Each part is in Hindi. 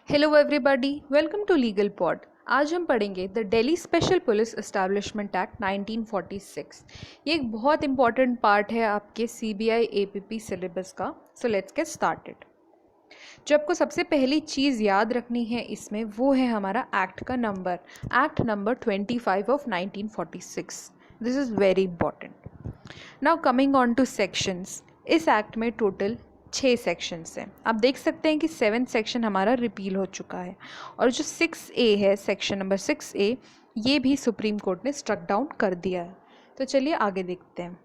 Hello everybody, welcome to Legal Pod. आज हम पढ़ेंगे the Delhi special police establishment act 1946। ये एक बहुत इंपॉर्टेंट पार्ट है आपके सीबीआई एपीपी सिलेबस का। सो लेट्स गेट स्टार्टेड। जो आपको सबसे पहली चीज़ याद रखनी है इसमें वो है हमारा एक्ट का number, act number 25 of 1946। This is very important. Now coming on two sections. इस एक्ट में टोटल 6 सेक्शंस हैं। आप देख सकते हैं कि 7th सेक्शन हमारा रिपील हो चुका है और जो 6A है, सेक्शन नंबर 6A, ये भी सुप्रीम कोर्ट ने स्ट्रक डाउन कर दिया है। तो चलिए आगे देखते हैं।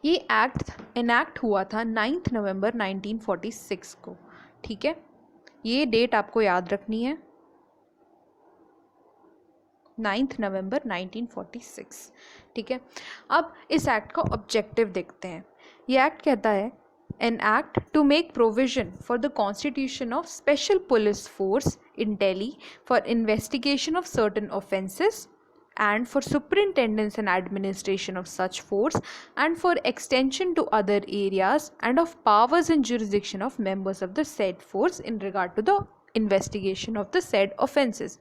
ये एक्ट इनैक्ट हुआ था 9 नवंबर 1946 को। ठीक है, ये डेट आपको याद रखनी है, 9 नवंबर 1946। ठीक है, अब इस एक्ट का ऑब्जेक्टिव देखते हैं। ये एक्ट कहता है an act to make provision for the constitution of special police force in Delhi for investigation of certain offences and for superintendence and administration of such force and for extension to other areas and of powers and jurisdiction of members of the said force in regard to the investigation of the said offenses।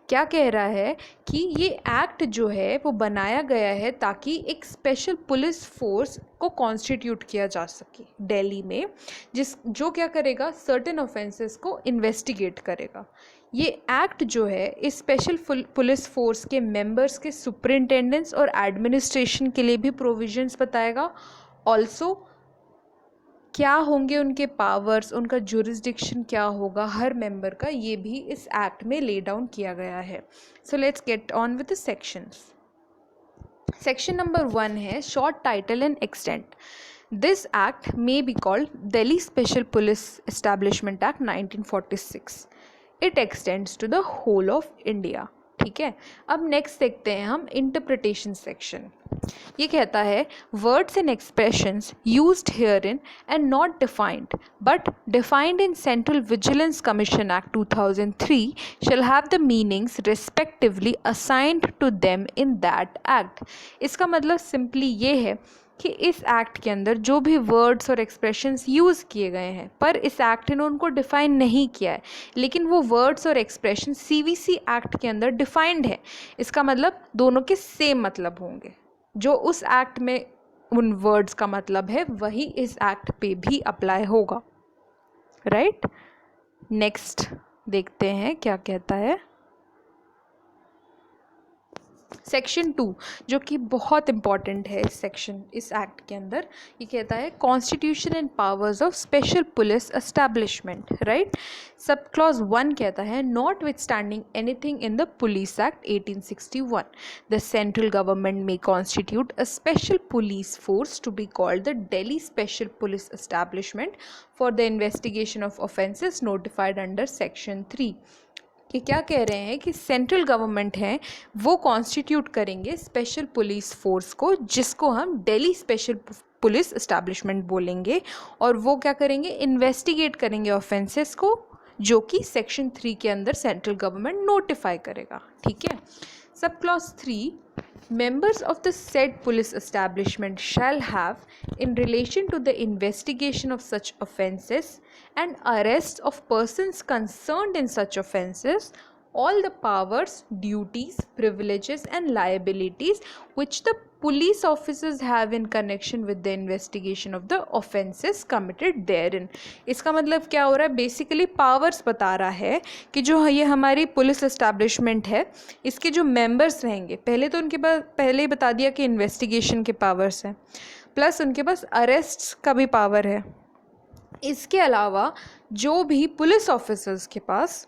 क्या कह रहा है कि ये एक्ट जो है वो बनाया गया है ताकि एक स्पेशल पुलिस फोर्स को कॉन्स्टिट्यूट किया जा सके दिल्ली में, जो क्या करेगा, सर्टेन ऑफेंसेस को इन्वेस्टिगेट करेगा। ये एक्ट जो है इस स्पेशल पुलिस फोर्स के मेंबर्स के सुपरिंटेंडेंस और एडमिनिस्ट्रेशन के लिए भी प्रोविजंस बताएगा। ऑल्सो क्या होंगे उनके पावर्स, उनका जुरिस्डिक्शन क्या होगा हर मेंबर का, ये भी इस एक्ट में ले डाउन किया गया है। So let's get on with the sections. Section number 1 है short title and extent. This act may be called Delhi special police establishment act 1946। It extends to the whole of India. ठीक है, अब नेक्स्ट देखते हैं हम इंटरप्रिटेशन सेक्शन। ये कहता है words and expressions used herein and not defined but defined in central vigilance commission act 2003 shall have the meanings respectively assigned to them in that act। इसका मतलब सिंपली ये है कि इस एक्ट के अंदर जो भी वर्ड्स और एक्सप्रेशंस यूज़ किए गए हैं, पर इस एक्ट ने उनको डिफ़ाइन नहीं किया है, लेकिन वो वर्ड्स और एक्सप्रेशन सीवीसी एक्ट के अंदर डिफाइंड है। इसका मतलब दोनों के सेम मतलब होंगे। जो उस एक्ट में उन वर्ड्स का मतलब है वही इस एक्ट पे भी अप्लाई होगा। राइट, नेक्स्ट देखते हैं क्या कहता है सेक्शन 2, जो कि बहुत इंपॉर्टेंट है इस एक्ट के अंदर। ये कहता है constitution and powers of special police establishment. Right, sub clause 1 कहता है notwithstanding anything in the police act 1861 the central government may constitute a special police force to be called the Delhi special police establishment for the investigation of offences notified under section 3। कि क्या कह रहे हैं कि सेंट्रल गवर्नमेंट है वो कॉन्स्टिट्यूट करेंगे स्पेशल पुलिस फोर्स को, जिसको हम दिल्ली स्पेशल पुलिस एस्टैब्लिशमेंट बोलेंगे, और वो क्या करेंगे, इन्वेस्टिगेट करेंगे ऑफेंसेस को जो कि सेक्शन 3 के अंदर सेंट्रल गवर्नमेंट नोटिफाई करेगा। ठीक है, sub clause 3 members of the said police establishment shall have, in relation to the investigation of such offences and arrest of persons concerned in such offences, all the powers, duties, privileges and liabilities which the police officers have in connection with the investigation of the offences committed therein। इसका मतलब क्या हो रहा है, बेसिकली पावर्स बता रहा है कि जो ये हमारी पुलिस एस्टैब्लिशमेंट है इसके जो मेंबर्स रहेंगे, पहले तो उनके पास पहले ही बता दिया कि इन्वेस्टिगेशन के पावर्स हैं, प्लस उनके पास अरेस्ट का भी पावर है। इसके अलावा जो भी पुलिस ऑफिसर्स के पास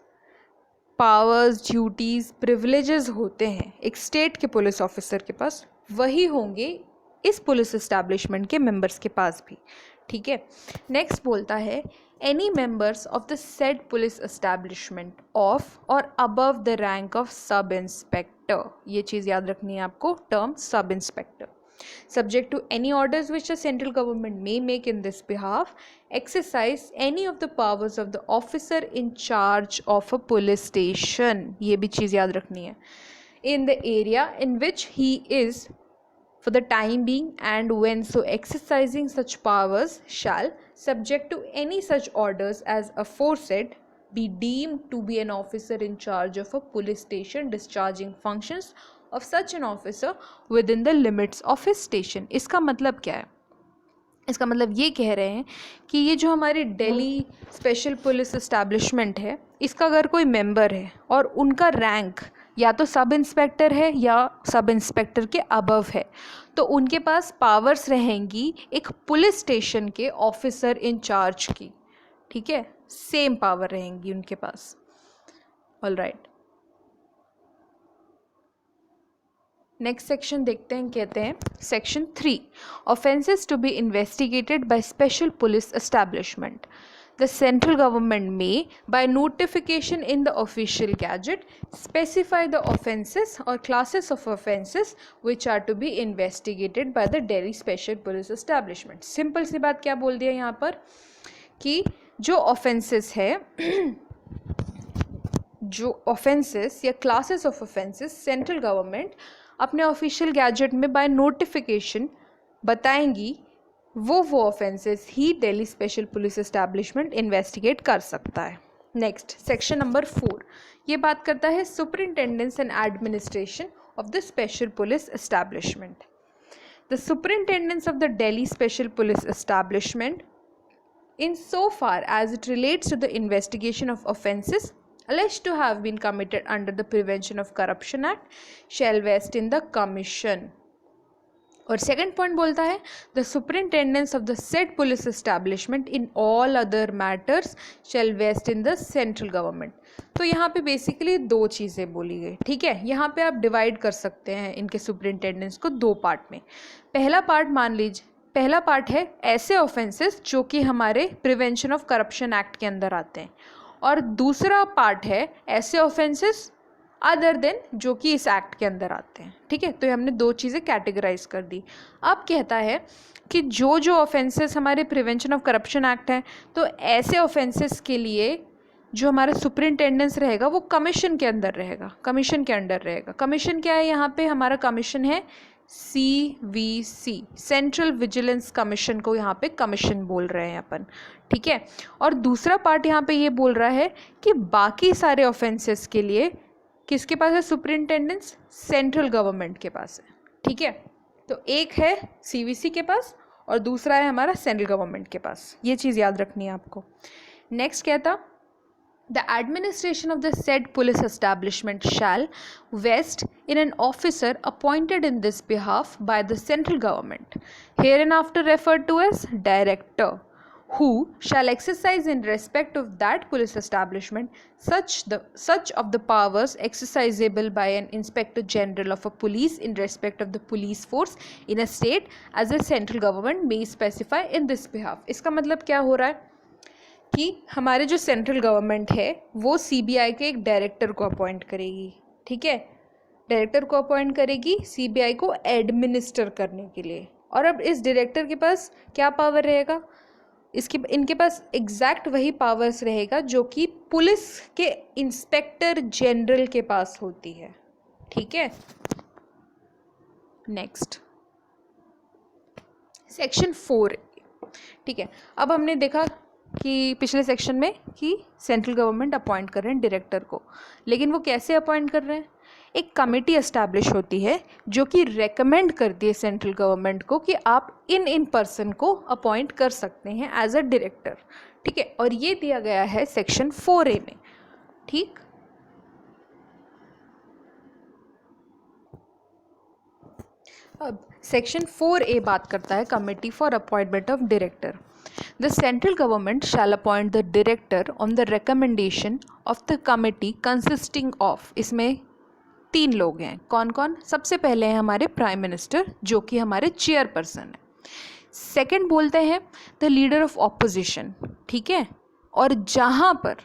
पावर्स, ड्यूटीज़, प्रिविलेजेस होते हैं एक स्टेट के पुलिस ऑफिसर के पास, वही होंगे इस पुलिस एस्टैब्लिशमेंट के मेंबर्स के पास भी। ठीक है, नेक्स्ट बोलता है any members of the said police establishment of or above the rank of sub inspector. ये चीज़ याद रखनी है आपको, term sub inspector. Subject to any orders which the central government may make in this behalf, exercise any of the powers of the officer in charge of a police station। ये भी चीज़ याद रखनी है। In the area in which he is for the time being, and when so exercising such powers shall, subject to any such orders as aforesaid, be deemed to be an officer in charge of a police station discharging functions of such an officer within the limits of his station. इसका मतलब क्या है? इसका मतलब ये कह रहे हैं कि ये जो हमारी दिल्ली स्पेशल पुलिस इस्टेब्लिशमेंट है, इसका अगर कोई मेंबर है और उनका रैंक या तो सब इंस्पेक्टर है या सब इंस्पेक्टर के अबव है, तो उनके पास पावर्स रहेंगी एक पुलिस स्टेशन के ऑफिसर इन चार्ज की. ठीक है, सेम पावर रहेंगी उनके पास. ऑल राइट, नेक्स्ट सेक्शन देखते हैं. कहते हैं section 3, offences to be investigated by special police establishment. The central government may, by notification in the official gazette, specify the offences or classes of offences which are to be investigated by the Delhi Special Police Establishment. Simple सी बात क्या बोल दिया यहाँ पर कि जो offences है जो offences या classes of offences central government अपने ऑफिशियल गैजेट में बाय नोटिफिकेशन बताएंगी, वो ऑफेंसेस ही Delhi special police establishment investigate कर सकता है. नेक्स्ट सेक्शन नंबर 4, ये बात करता है superintendence and administration of the special police establishment. The superintendence of the Delhi special police establishment in so far as it relates to the investigation of offences alleged to have been committed under the Prevention of Corruption Act shall vest in the commission. और सेकंड पॉइंट बोलता है the superintendence of the said police establishment in all other matters shall vest in the central government. तो यहाँ पे बेसिकली दो चीज़ें बोली गई. ठीक है, यहाँ पे आप डिवाइड कर सकते हैं इनके सुपरिंटेंडेंस को दो पार्ट में. पहला पार्ट मान लीजिए, पहला पार्ट है ऐसे ऑफेंसेस जो कि हमारे प्रिवेंशन ऑफ करप्शन एक्ट के अंदर आते हैं, और दूसरा पार्ट है ऐसे ऑफेंसेस अदर देन जो कि इस एक्ट के अंदर आते हैं. ठीक है, तो ये हमने दो चीज़ें कैटेगराइज कर दी. अब कहता है कि जो ऑफेंसेस हमारे प्रिवेंशन ऑफ करप्शन एक्ट हैं, तो ऐसे ऑफेंसेस के लिए जो हमारा सुपरिंटेंडेंस रहेगा वो कमीशन के अंदर रहेगा, कमीशन के अंडर रहेगा. कमीशन क्या है? यहाँ पे हमारा कमीशन है CVC, सेंट्रल विजिलेंस कमीशन को यहाँ पे कमीशन बोल रहे हैं अपन. ठीक है, और दूसरा पार्ट यहाँ पे ये बोल रहा है कि बाकी सारे ऑफेंसेस के लिए किसके पास है सुपरिंटेंडेंस? सेंट्रल गवर्नमेंट के पास है. ठीक है, तो एक है CVC के पास और दूसरा है हमारा सेंट्रल गवर्नमेंट के पास. ये चीज़ याद रखनी है आपको. नेक्स्ट कहता The administration of the said police establishment shall vest in an officer appointed in this behalf by the central government, hereinafter referred to as director, who shall exercise in respect of that police establishment such of the powers exercisable by an inspector general of a police in respect of the police force in a state as the central government may specify in this behalf. इसका मतलब क्या हो रहा है कि हमारे जो सेंट्रल गवर्नमेंट है वो CBI के एक डायरेक्टर को अपॉइंट करेगी. ठीक है, डायरेक्टर को अपॉइंट करेगी CBI को एडमिनिस्टर करने के लिए. और अब इस डायरेक्टर के पास क्या पावर रहेगा? इनके पास एग्जैक्ट वही पावर्स रहेगा जो कि पुलिस के इंस्पेक्टर जनरल के पास होती है. ठीक है, नेक्स्ट सेक्शन 4. ठीक है, अब हमने देखा कि पिछले सेक्शन में कि सेंट्रल गवर्नमेंट अपॉइंट कर रहे हैं डायरेक्टर को, लेकिन वो कैसे अपॉइंट कर रहे हैं? एक कमेटी एस्टैब्लिश होती है जो कि रेकमेंड करती है सेंट्रल गवर्नमेंट को कि आप इन पर्सन को अपॉइंट कर सकते हैं एज अ डायरेक्टर. ठीक है, और ये दिया गया है सेक्शन 4A में. ठीक, अब सेक्शन 4A बात करता है committee for appointment of director. The central government shall appoint the director on the recommendation of the committee consisting of, इसमें 3 लोग हैं. कौन कौन? सबसे पहले हैं हमारे प्राइम मिनिस्टर जो कि हमारे चेयरपर्सन है. सेकंड बोलते हैं द लीडर ऑफ ऑपोजिशन. ठीक है, और जहाँ पर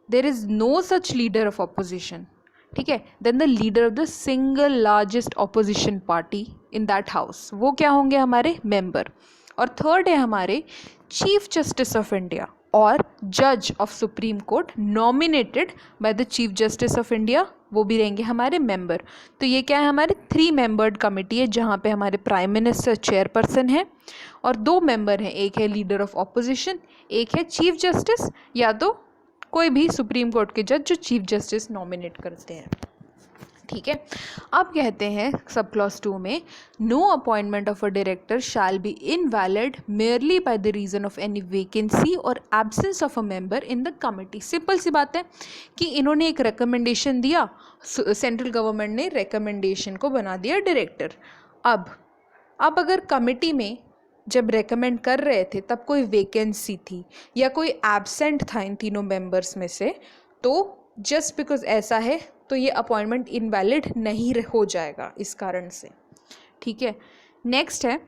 there is no such leader of opposition, ठीक है, then the leader of the single largest opposition party in that house, वो क्या होंगे? हमारे मेंबर. और थर्ड है हमारे चीफ जस्टिस ऑफ इंडिया. और जज of supreme court nominated by the chief justice of India, वो भी रहेंगे हमारे मेंबर। तो ये क्या है, हमारे 3 मेंबर्ड कमेटी है जहाँ पे हमारे प्राइम मिनिस्टर चेयरपर्सन है और 2 मेंबर हैं, एक है लीडर ऑफ ऑपोजिशन, एक है चीफ जस्टिस या तो कोई भी सुप्रीम कोर्ट के जज जो चीफ जस्टिस नॉमिनेट करते हैं। ठीक है, अब कहते हैं सब क्लॉज 2 में, no appointment of a director shall be invalid merely by the reason of any vacancy or absence of a member in the committee. Simple सी बात है कि इन्होंने एक रिकमेंडेशन दिया, सेंट्रल गवर्नमेंट ने रिकमेंडेशन को बना दिया डायरेक्टर। अब अगर कमिटी में जब रेकमेंड कर रहे थे तब कोई वेकेंसी थी या कोई एब्सेंट था इन तीनों मेंबर्स में से, तो जस्ट बिकॉज ऐसा है तो ये अपॉइंटमेंट इनवैलिड नहीं हो जाएगा इस कारण से। ठीक है, नेक्स्ट है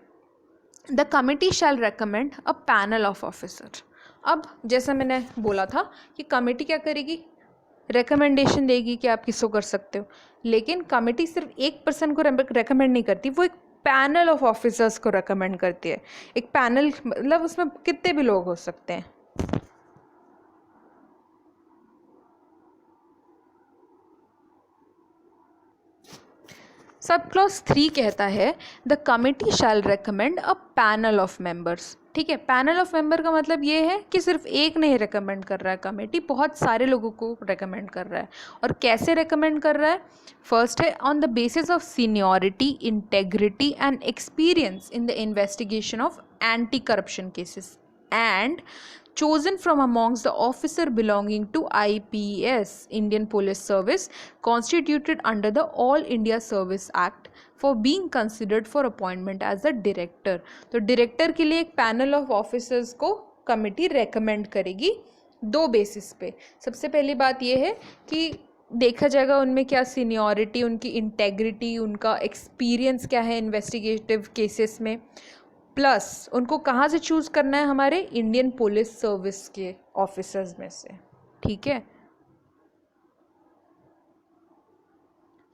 the committee shall recommend a panel of officer. अब जैसा मैंने बोला था कि कमिटी क्या करेगी, रेकमेंडेशन देगी कि आप किसको कर सकते हो, लेकिन कमिटी सिर्फ एक पर्सन को रेकमेंड नहीं करती, वो एक पैनल ऑफ ऑफिसर्स को रेकमेंड करती है। एक पैनल मतलब उसमें कितने भी लोग हो सकते हैं। सब क्लॉज 3 कहता है the committee shall recommend a panel of members. ठीक है, पैनल ऑफ मेंबर का मतलब ये है कि सिर्फ एक नहीं रेकमेंड कर रहा है, कमेटी बहुत सारे लोगों को रेकमेंड कर रहा है। और कैसे रेकमेंड कर रहा है, फर्स्ट है on the basis of seniority, integrity and experience in the investigation of anti corruption cases and chosen from amongst the officer belonging to IPS, Indian Police Service, constituted under the All India Service Act for being considered for appointment as a director। तो डायरेक्टर के लिए एक पैनल ऑफ ऑफिसर्स को कमिटी रेकमेंड करेगी 2 बेसिस पे। सबसे पहली बात यह है कि देखा जाएगा उनमें क्या सीनियरिटी, उनकी इंटेग्रिटी, उनका एक्सपीरियंस क्या है इन्वेस्टिगेटिव केसेस में, प्लस उनको कहाँ से चूज़ करना है, हमारे इंडियन पुलिस सर्विस के ऑफिसर्स में से। ठीक है,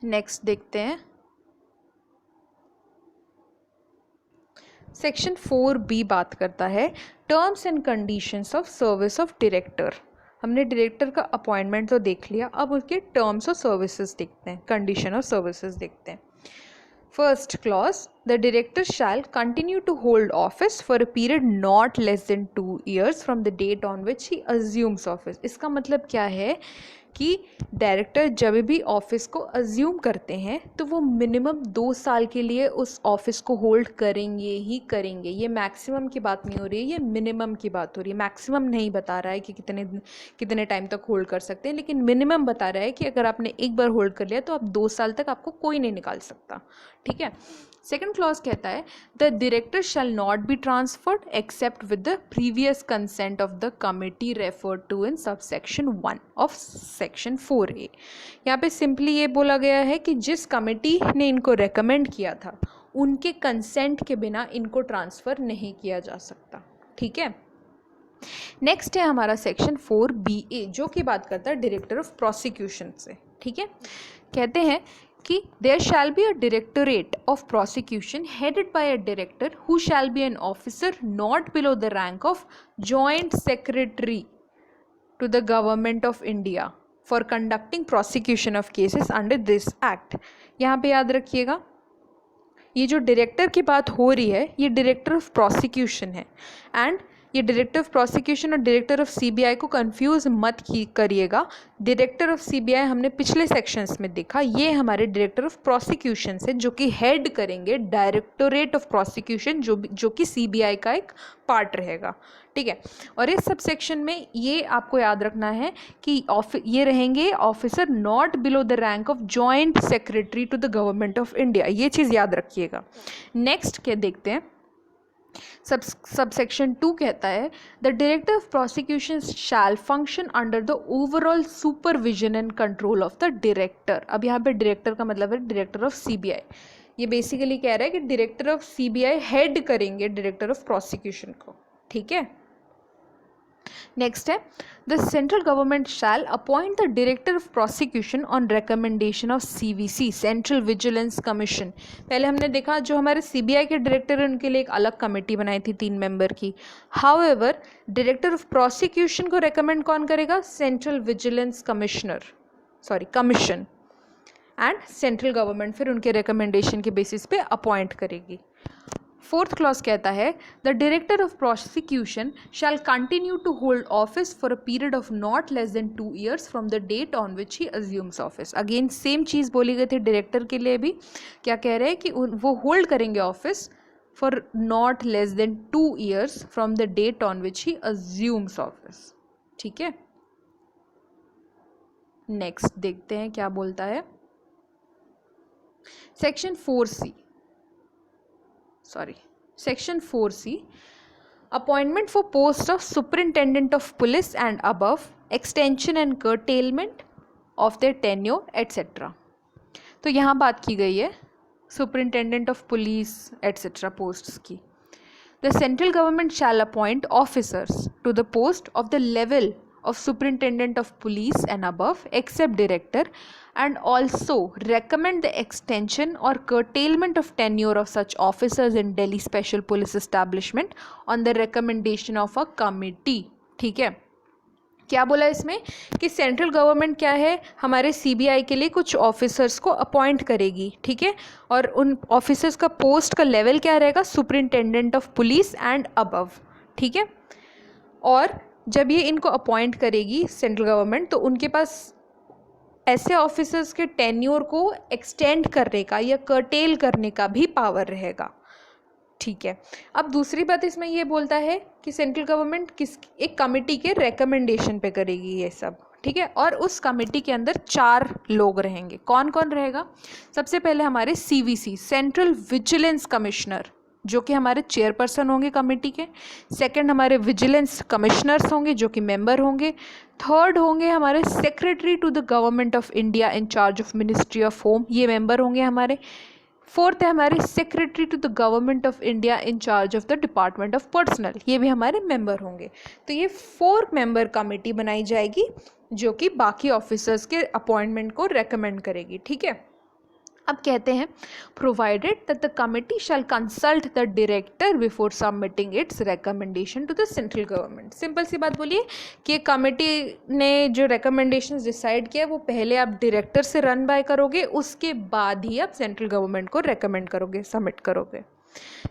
नेक्स्ट देखते हैं सेक्शन 4B बात करता है terms and conditions of service of director. हमने डायरेक्टर का अपॉइंटमेंट तो देख लिया, अब उसके टर्म्स ऑफ सर्विसेज देखते हैं, कंडीशन ऑफ सर्विसेज देखते हैं। First clause, the director shall continue to hold office for a period not less than 2 years from the date on which he assumes office। इसका मतलब क्या है कि डायरेक्टर जब भी ऑफिस को अज्यूम करते हैं तो वो मिनिमम 2 साल के लिए उस ऑफिस को होल्ड करेंगे ही करेंगे। ये मैक्सिमम की बात नहीं हो रही है, ये मिनिमम की बात हो रही है। मैक्सिमम नहीं बता रहा है कि कितने टाइम तक होल्ड कर सकते हैं, लेकिन मिनिमम बता रहा है कि अगर आपने एक बार होल्ड कर लिया तो आप 2 साल तक आपको कोई नहीं निकाल सकता। ठीक है, सेकेंड क्लॉज कहता है the director shall not be transferred except with the previous consent of the committee referred to in subsection 1 of section 4A। यहाँ पे सिंपली ये बोला गया है कि जिस कमिटी ने इनको रेकमेंड किया था उनके कंसेंट के बिना इनको ट्रांसफ़र नहीं किया जा सकता। ठीक है, नेक्स्ट है हमारा सेक्शन 4BA जो कि बात करता है डायरेक्टर ऑफ प्रोसिक्यूशन से। ठीक है, कहते हैं कि there shall be a directorate of prosecution headed by a director who shall be an officer not below the rank of joint secretary to the government of India for conducting prosecution of cases under this act. यहाँ पे याद रखिएगा ये जो डायरेक्टर की बात हो रही है ये डायरेक्टर ऑफ प्रोसिक्यूशन है, एंड ये डायरेक्टर ऑफ प्रोसिक्यूशन और डायरेक्टर ऑफ सीबीआई को कंफ्यूज मत करिएगा। डायरेक्टर ऑफ सीबीआई हमने पिछले सेक्शंस में देखा, ये हमारे डायरेक्टर ऑफ प्रोसिक्यूशन से जो कि हेड करेंगे डायरेक्टोरेट ऑफ प्रोसिक्यूशन जो कि सीबीआई का एक पार्ट रहेगा। ठीक है, और इस सब सेक्शन में ये आपको याद रखना है कि ये रहेंगे officer not below the rank of joint secretary to the government of India, ये चीज़ याद रखिएगा। नेक्स्ट क्या देखते हैं, सबसेक्शन 2 कहता है the director of prosecution shall function under the overall supervision and control of the director. अब यहाँ पे डायरेक्टर का मतलब है डायरेक्टर ऑफ सीबीआई। ये बेसिकली कह रहा है कि डायरेक्टर ऑफ सीबीआई हेड करेंगे डायरेक्टर ऑफ प्रोसिक्यूशन को। ठीक है, नेक्स्ट है the central government shall appoint the director of prosecution on recommendation of CVC central vigilance commission. पहले हमने देखा जो हमारे सीबीआई के डायरेक्टर हैं उनके लिए एक अलग कमेटी बनाई थी 3 मेंबर की। हाउएवर डायरेक्टर ऑफ प्रोसिक्यूशन को रेकमेंड कौन करेगा? Central vigilance commission and central government फिर उनके रिकमेंडेशन के बेसिस पे अपॉइंट करेगी। 4th क्लॉज कहता है the director of prosecution shall continue to hold office for a period of not less than 2 years from the date on which he assumes office. Again same चीज़ बोली गई थी डायरेक्टर के लिए भी। क्या कह रहे हैं कि वो होल्ड करेंगे office for not less than 2 years from the date on which he assumes office. ठीक है, नेक्स्ट देखते हैं क्या बोलता है section 4C appointment for post of superintendent of police and above, extension and curtailment of their tenure etcetera. तो यहाँ बात की गई है superintendent of police etcetera posts की। The central government shall appoint officers to the post of the level of superintendent of police and above except director, and also recommend the extension or curtailment of tenure of such officers in Delhi special police establishment on the recommendation of a committee। ठीक है, क्या बोला इसमें कि सेंट्रल गवर्नमेंट क्या है हमारे सीबीआई के लिए कुछ ऑफिसर्स को अपॉइंट करेगी। ठीक है, और उन ऑफिसर्स का पोस्ट का लेवल क्या रहेगा? Superintendent of police and above. ठीक है, और जब ये इनको अपॉइंट करेगी सेंट्रल गवर्नमेंट तो उनके पास ऐसे ऑफिसर्स के टेन्योर को एक्सटेंड करने का या कर्टेल करने का भी पावर रहेगा। ठीक है, अब दूसरी बात इसमें ये बोलता है कि सेंट्रल गवर्नमेंट एक कमेटी के रिकमेंडेशन पे करेगी ये सब। ठीक है, और उस कमेटी के अंदर 4 लोग रहेंगे। कौन कौन रहेगा? सबसे पहले हमारे सीवीसी सेंट्रल विजिलेंस कमिश्नर जो कि हमारे चेयरपर्सन होंगे कमेटी के। सेकंड हमारे विजिलेंस कमिश्नर्स होंगे जो कि मेंबर होंगे। थर्ड होंगे हमारे secretary to the government of India in charge of ministry of home, ये मेंबर होंगे हमारे। फोर्थ है हमारे secretary to the government of India in charge of the department of personnel, ये भी हमारे मेंबर होंगे। तो ये 4 मेंबर कमेटी बनाई जाएगी जो कि बाकी ऑफिसर्स के अपॉइंटमेंट को रेकमेंड करेगी। ठीक है, अब कहते हैं provided that the committee shall consult the director before submitting its recommendation to the central government. Simple सी बात बोलिए कि कमिटी ने जो रिकमेंडेशंस डिसाइड किया वो पहले आप डायरेक्टर से रन बाय करोगे, उसके बाद ही आप सेंट्रल गवर्नमेंट को रेकमेंड करोगे, सबमिट करोगे।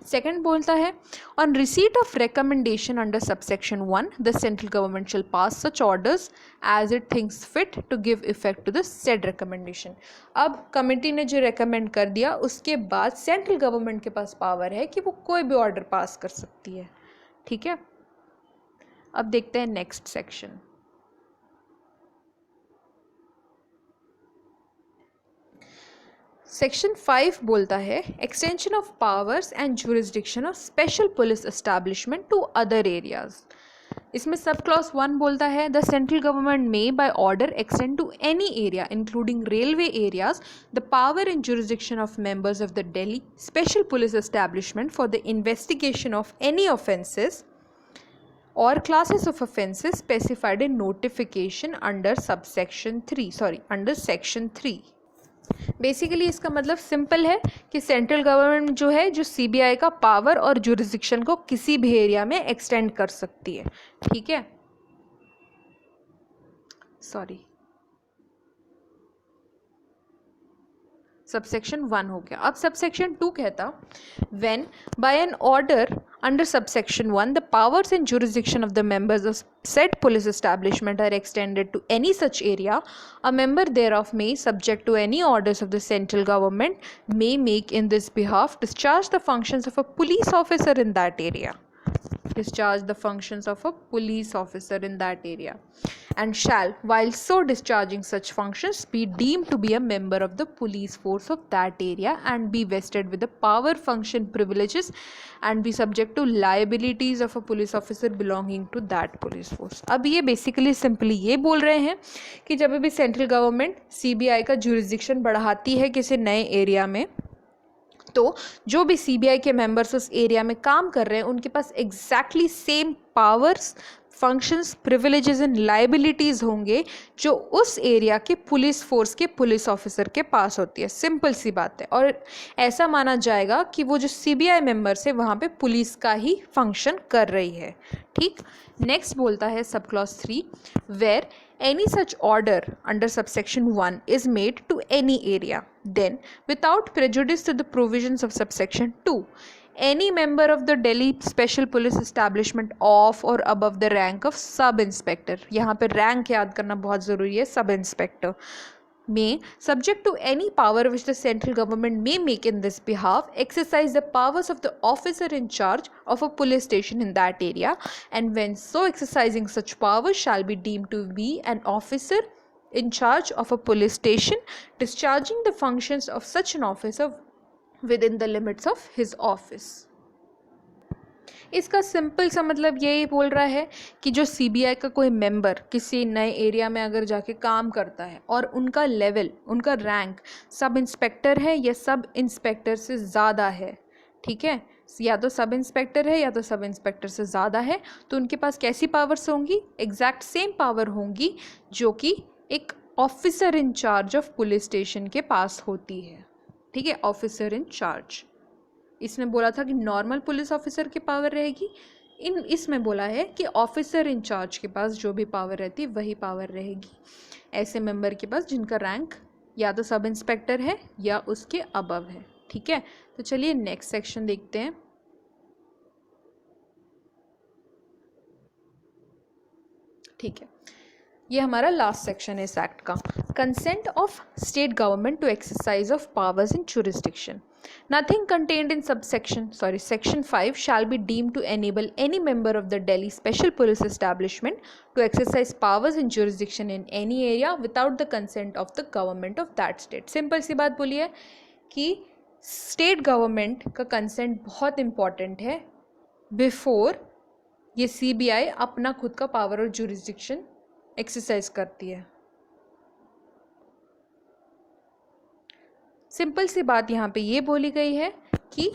सेकेंड बोलता है on receipt of recommendation under subsection 1 the central government shall pass such orders as it thinks fit to give effect to the said recommendation. अब कमेटी ने जो रेकमेंड कर दिया उसके बाद सेंट्रल गवर्नमेंट के पास पावर है कि वो कोई भी ऑर्डर पास कर सकती है। ठीक है, अब देखते हैं नेक्स्ट सेक्शन। सेक्शन 5 बोलता है extension of powers and jurisdiction of special police establishment to other areas. इसमें सब क्लॉज 1 बोलता है the central government may by order extend to any area including railway areas the power and jurisdiction of members of the Delhi special police establishment for the investigation of any offences or classes of offences specified in notification under section 3। Basically इसका मतलब सिंपल है कि सेंट्रल गवर्नमेंट जो है जो सीबीआई का पावर और जुरिस्डिक्शन को किसी भी एरिया में एक्सटेंड कर सकती है। ठीक है, सबसेक्शन 1 हो गया। अब सबसेक्शन 2 कहता when by an order under subsection 1 the powers and jurisdiction of the members of said police establishment are extended to any such area, a member thereof may, subject to any orders of the central government, may make in this behalf discharge the functions of a police officer in that area. Discharge the functions of a police officer in that area, and shall, while so discharging such functions, be deemed to be a member of the police force of that area, and be vested with the power, function, privileges, and be subject to liabilities of a police officer belonging to that police force। अब ये बेसिकली सिंपली ये बोल रहे हैं कि जब भी सेंट्रल गवर्नमेंट सीबीआई का जुरिस्डिक्शन बढ़ाती है किसी नए एरिया में, तो जो भी सीबीआई के मेंबर्स उस एरिया में काम कर रहे हैं उनके पास exactly same powers, functions, privileges and liabilities होंगे जो उस एरिया के पुलिस फोर्स के पुलिस ऑफिसर के पास होती है। सिंपल सी बात है। और ऐसा माना जाएगा कि वो जो CBI मेंबर्स है वहाँ पे पुलिस का ही फंक्शन कर रही है। ठीक। नेक्स्ट बोलता है sub clause 3, where any such order under subsection 1 is made to any area, then without prejudice to the provisions of subsection 2, any member of the Delhi special police establishment of or above the rank of sub inspector, यहाँ पे rank याद करना बहुत ज़रूरी है, sub inspector, may, subject to any power which the central government may make in this behalf, exercise the powers of the officer in charge of a police station in that area, and when so exercising such powers shall be deemed to be an officer in charge of a police station, discharging the functions of such an officer within the limits of his office. इसका सिंपल सा मतलब यही बोल रहा है कि जो CBI का कोई मेंबर किसी नए एरिया में अगर जाके काम करता है और उनका लेवल, उनका रैंक सब इंस्पेक्टर है या सब इंस्पेक्टर से ज़्यादा है, ठीक है, या तो सब इंस्पेक्टर है या तो सब इंस्पेक्टर से ज़्यादा है, तो उनके पास कैसी पावर्स होंगी? एग्जैक्ट सेम पावर होंगी जो कि एक officer in charge of police station के पास होती है। ठीक है, ऑफिसर इन चार्ज। इसमें बोला था कि नॉर्मल पुलिस ऑफिसर की पावर रहेगी, इसमें बोला है कि ऑफिसर इन चार्ज के पास जो भी पावर रहती है वही पावर रहेगी ऐसे मेंबर के पास जिनका रैंक या तो सब इंस्पेक्टर है या उसके अबव है। ठीक है, तो चलिए नेक्स्ट सेक्शन देखते हैं। ठीक है, ये हमारा लास्ट सेक्शन है इस एक्ट का। Consent of state government to exercise of powers in jurisdiction. Nothing contained in section 5 shall be deemed to enable any member of the Delhi Special Police Establishment to exercise powers in jurisdiction in any area without the consent of the government of that state. Simple सी बात बोली है कि स्टेट गवर्नमेंट का कंसेंट बहुत इम्पॉर्टेंट है बिफोर ये CBI अपना खुद का पावर और जुरिस्डिक्शन एक्सरसाइज करती है। सिंपल सी बात यहाँ पे ये बोली गई है कि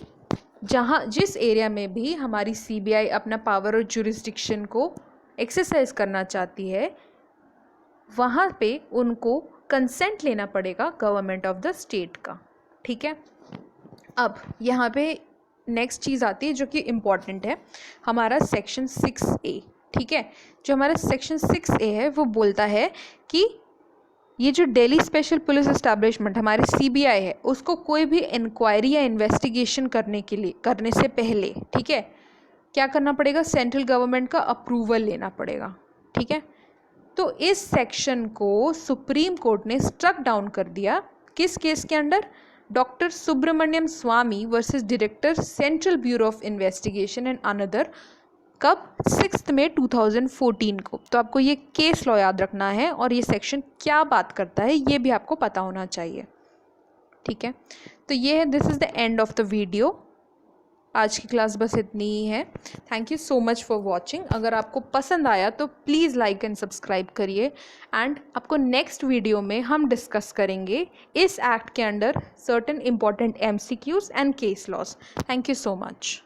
जिस एरिया में भी हमारी CBI अपना पावर और जुरिस्डिक्शन को एक्सरसाइज करना चाहती है वहाँ पे उनको कंसेंट लेना पड़ेगा गवर्नमेंट ऑफ द स्टेट का। ठीक है, अब यहाँ पे नेक्स्ट चीज़ आती है जो कि इम्पॉर्टेंट है, हमारा सेक्शन 6A। ठीक है, जो हमारा सेक्शन 6A है वो बोलता है कि ये जो दिल्ली स्पेशल पुलिस एस्टैब्लिशमेंट हमारी CBI है उसको कोई भी इंक्वायरी या इन्वेस्टिगेशन करने से पहले, ठीक है, क्या करना पड़ेगा? सेंट्रल गवर्नमेंट का अप्रूवल लेना पड़ेगा। ठीक है, तो इस सेक्शन को सुप्रीम कोर्ट ने स्ट्रक डाउन कर दिया। किस केस के under? Doctor Subramanian Swamy versus director central bureau of investigation and another. कब? 6 मई 2014 को। तो आपको ये केस लॉ याद रखना है और ये सेक्शन क्या बात करता है ये भी आपको पता होना चाहिए। ठीक है, तो ये है, this is the end of the video. आज की क्लास बस इतनी ही है। Thank you so much for watching. अगर आपको पसंद आया तो प्लीज़ लाइक एंड सब्सक्राइब करिए एंड आपको नेक्स्ट वीडियो में हम डिस्कस करेंगे इस एक्ट के under certain important MCQs and case laws. Thank you so much.